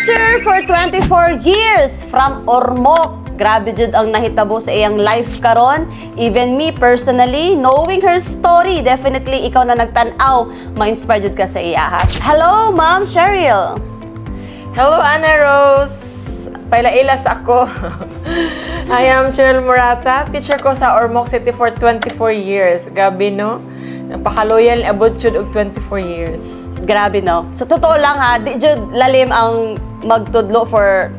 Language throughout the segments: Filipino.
Teacher for 24 years from Ormoc. Grabe jud ang nahitabo sa iyang life karon. Even me personally, knowing her story, definitely ikaw na nagtan-aw, ma-inspire jud ka sa iya. Hello, Ma'am Cheryl. Hello, Ana Rose. Pailailas ako. I am Cheryl Murata. Teacher ko sa Ormoc City for 24 years. Gabi, no? Napaka-loyal, abot jud og 24 years. Grabe, no? So, totoo lang ha, di jud lalim ang magtudlo for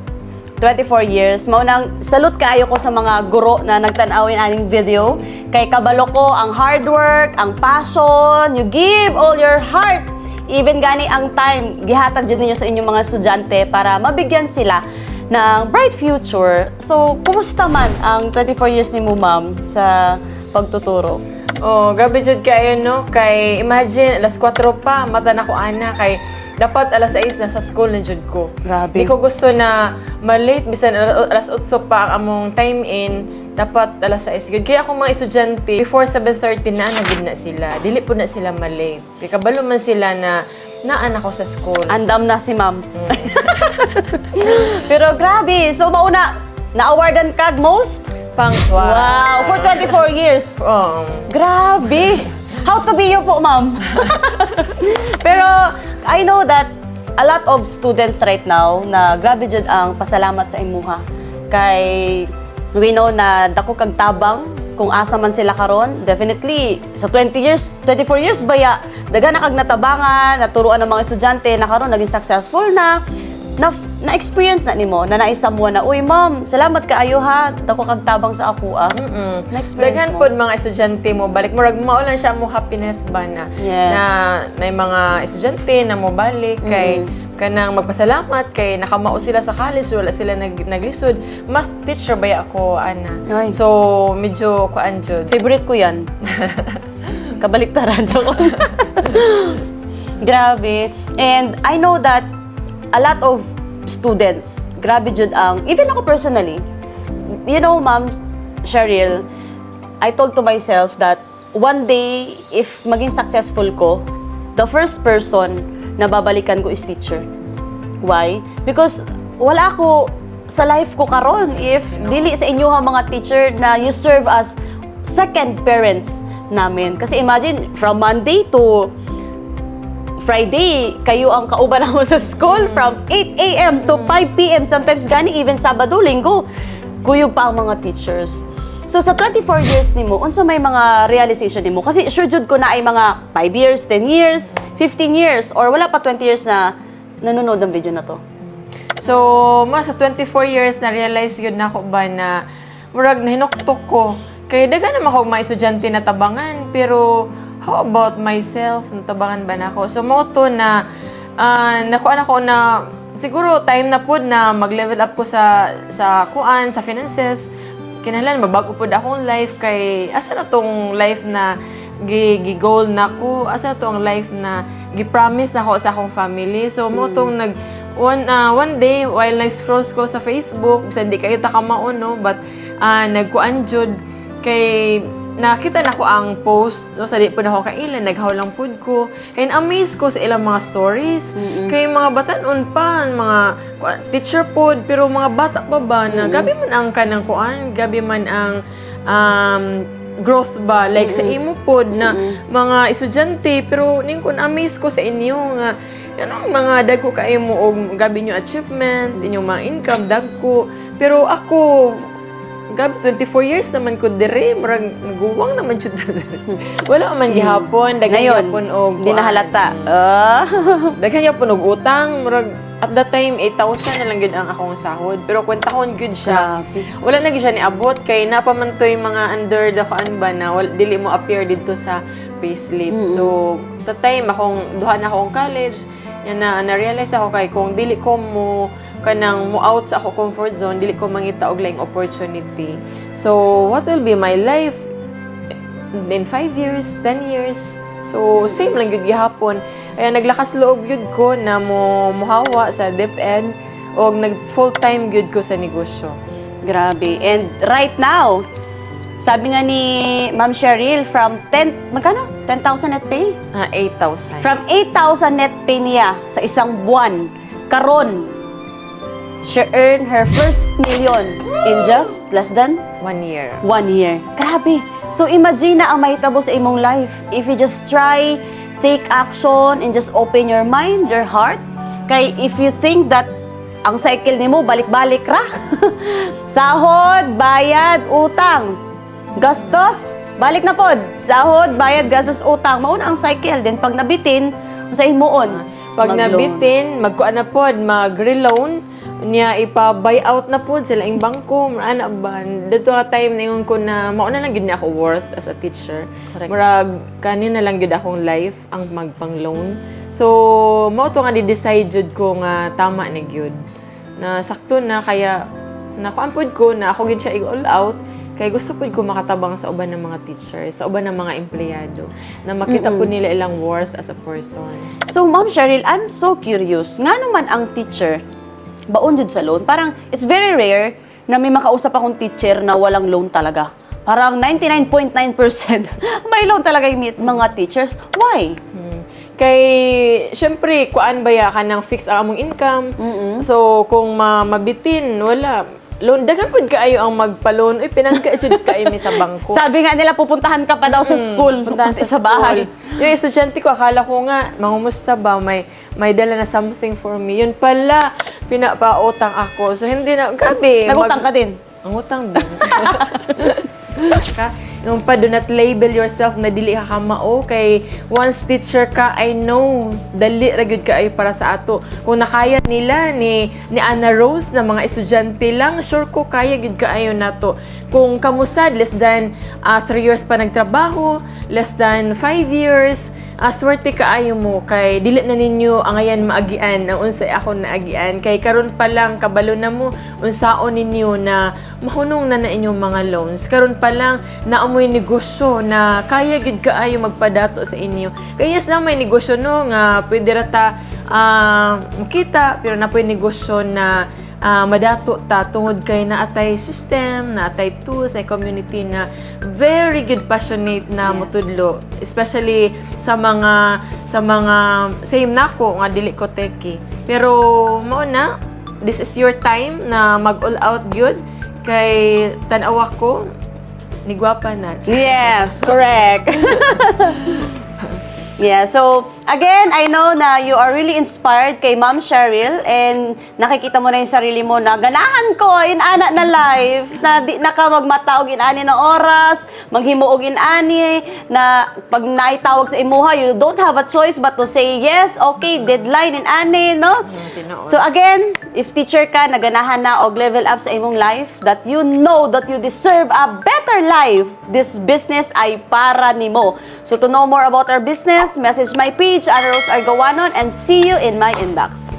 24 years. Maunang salute kaayo ko sa mga guro na nagtan-awin aning video. Kay kabalo ko ang hard work, ang passion, you give all your heart. Even gani ang time, gihatag jud ninyo sa inyong mga estudyante para mabigyan sila ng bright future. So, kumusta man ang 24 years ni mo, ma'am, sa pagtuturo? Oh, gabi jud kayo, no? Kay imagine alas 4 pa mata na ko ana kay dapat alas 6 na sa school na jud ko. Grabe. Di ko gusto na ma-late bisan alas 8 pa ang among time in, dapat alas 6 gud. Kaya ako mga estudyante before 7:30 na nagid na sila. Dili po na sila ma-late. Kay kabalo man sila na naan ako sa school. Andam na si ma'am. Pero grabe, so mauna na-awardan kag most? Punctual. Wow, for 24 years. Oh. Grabe! How to be you po, ma'am? Pero I know that a lot of students right now na grabe jud ang pasalamat sa imuha. Kay we know na dako kag tabang kung asa man sila karon. Definitely sa 24 years baya daghan na kag natabangan, naturuan ng mga estudyante na karon naging successful na-experience na nimo na naisamuan na, uy ma'am, salamat kaayo ha, dako kag tabang sa ako Na-experience Daghan mo. pod mga estudyante mo balik mo rag maulan siya mo happiness ba na Yes. na may mga estudyante na mo balik kay kanang magpasalamat kay nakamao sila sa college wala sila naglisod. Math teacher ba ako ana. Ay. So medyo kuan jud. Favorite ko yan. Kabaliktaran. Joke. Grabe. And I know that a lot of students, grabe jud ang, even ako personally, you know, Ma'am Cheryl, I told to myself that one day, if maging successful ko, the first person na babalikan ko is teacher. Why? Because wala ako sa life ko karon if dili sa inyo ha mga teacher na you serve as second parents namin. Kasi imagine, from Monday to Friday, kayo ang kauban mo sa school from 8 a.m. to 5 p.m. Sometimes gani even Sabado, Linggo. Kuyog pa ang mga teachers. So sa 24 years nimo, unsa may mga realization nimo? Kasi sure jud ko na ay mga 5 years, 10 years, 15 years, or wala pa 20 years na nanonood ng video na to. So mga sa 24 years na realize yun na ako ba na murag nahinuktok ko kay daghan naman ako mga estudyante na tabangan pero how about myself? Natabangan ba na ako? So, mo to na, nakuha ako na, siguro time na po na mag-level up ko sa kuan, sa finances. Kinahanglan, mabago po akong life kay, asa na tong life na gi-goal na ko? Asa na tong life na gi-promise na ako sa akong family? So, mo tong one day, while nag-scroll sa Facebook, bisa hindi kayo takamaon, no? But, nagkuan jud kay, nakita na ko ang post, no, sa di po na ako kailan, naghawlang pod ko. And amazed ko sa ilang mga stories. Kay mga batanon pa, mga teacher pod, pero mga bata pa ba na gabi man ang kanang kuan, gabi man ang growth ba, like sa imo pod na mga estudyante, pero ning kun amazed ko sa inyo nga, yan mga dagko kayo mo og gabi nyo achievement, inyong mga income, dagko. Pero ako, gabi 24 years naman ko dire, marag naguwang naman jud. Wala man gihapon, daghan gihapon og Hindi na halata. daghan gihapon og utang, marag at that time 8,000 na lang gud ang akong sahod, pero kwentahon gud siya. Grabe. Wala na gid siya niabot kay napamantoy mga under the kuan ba na dili mo appear dito sa payslip. So that time duha na akong college, yan na-realize ako kay kung dili ko mo kanang mo out sa ako comfort zone, dili ko mangita og laing opportunity. So, what will be my life in 5 years, 10 years? So, same lang yun gihapon. Kaya naglakas loob yun ko na muhawa sa DepEd o nag full-time yun ko sa negosyo. Grabe. And right now, sabi nga ni Ma'am Cheryl, from 10,000 net pay? 8,000. From 8,000 net pay niya sa isang buwan, karon she earned her first million in just less than 1 year. 1 year. Grabe. So imagine na ang mahitabo sa imong life if you just try, take action, and just open your mind, your heart. Kay if you think that ang cycle nimo balik-balik ra. Sahod, bayad, utang, gastos, balik na pod. Sahod, bayad, gastos, utang. Mao na ang cycle. Then pag nabitin, sa himuon. Pag nabitin, magkuan na pod, mag-reloan, niya ipa-buyout na pod sila ing bangko, ana ba? Dito nga time na yun ko na mauna lang gid niya ako worth as a teacher. Correct. Murag kanina lang gid akong life ang magpang-loan. So, mao to nga di-decide jud ko nga tama na gyud. Na sakto na kaya nakuan pod ko na ako gid siya i-all out. Kaya gusto po ko makatabang sa uban ng mga teachers, sa uban ng mga empleyado, na makita po nila ilang worth as a person. So, Ma'am Cheryl, I'm so curious. Nga naman ang teacher, baon jud sa loan? Parang, it's very rare na may makausap akong teacher na walang loan talaga. Parang 99.9% may loan talaga yung mga teachers. Why? Kay, syempre, kuan ba ya ka ng fix ang among income? So, kung mabitin, wala. Loan, dagan pud kaayo ang magpa-loan. Uy, pinangga jud kaayo mi sa bangko. Sabi nga nila, pupuntahan ka pa daw sa school. Puntahan sa bahay. Yung estudyante ko, akala ko nga, mangumusta ba, may dala na something for me. Yun pala, pinapautang ako. So, hindi na, grabe. Nagutang ka din. Ang utang din. Yung pa, do not label yourself na dili ka kamao. Kay once teacher ka, I know, dali ragyod ka ay para sa ato. Kung nakaya nila ni Anna Rose na mga estudyante lang, sure ko kaya gid ka ayo nato. Kung kamusad, less than 3 years pa nagtrabaho, less than 5 years, swerte kaayo mo kay dili na ninyo angayan maagian ang unsay ako naagian kay karon pa lang kabalo na mo unsaon ninyo na mahunong na inyong mga loans karon pa lang naamoy negosyo na kaya gid kaayo magpadato sa inyo kay yes na may negosyo no nga pwede ra ta makita pero na pwede negosyo na madato ta tungod kay naatay system, naatay tools, ay community na very good passionate na mutudlo, especially sa mga same nako nga dili ko teki. Pero mao na, this is your time na mag all out good kay tan-aw ko ni gwapa na. Yes, correct. Yeah, so again, I know na you are really inspired kay Ma'am Cheryl and nakikita mo na yung sarili mo na ganahan ko inana na life na di na ka magmataog inani na oras, maghimuog inani na pag naitawag sa imuha, you don't have a choice but to say yes, okay, deadline inani, no? So again, if teacher ka, naganahan na og level up sa imong life, that you know that you deserve a better life, this business ay para nimo. So to know more about our business, message my page, Anna Rose Argawanon, and see you in my inbox.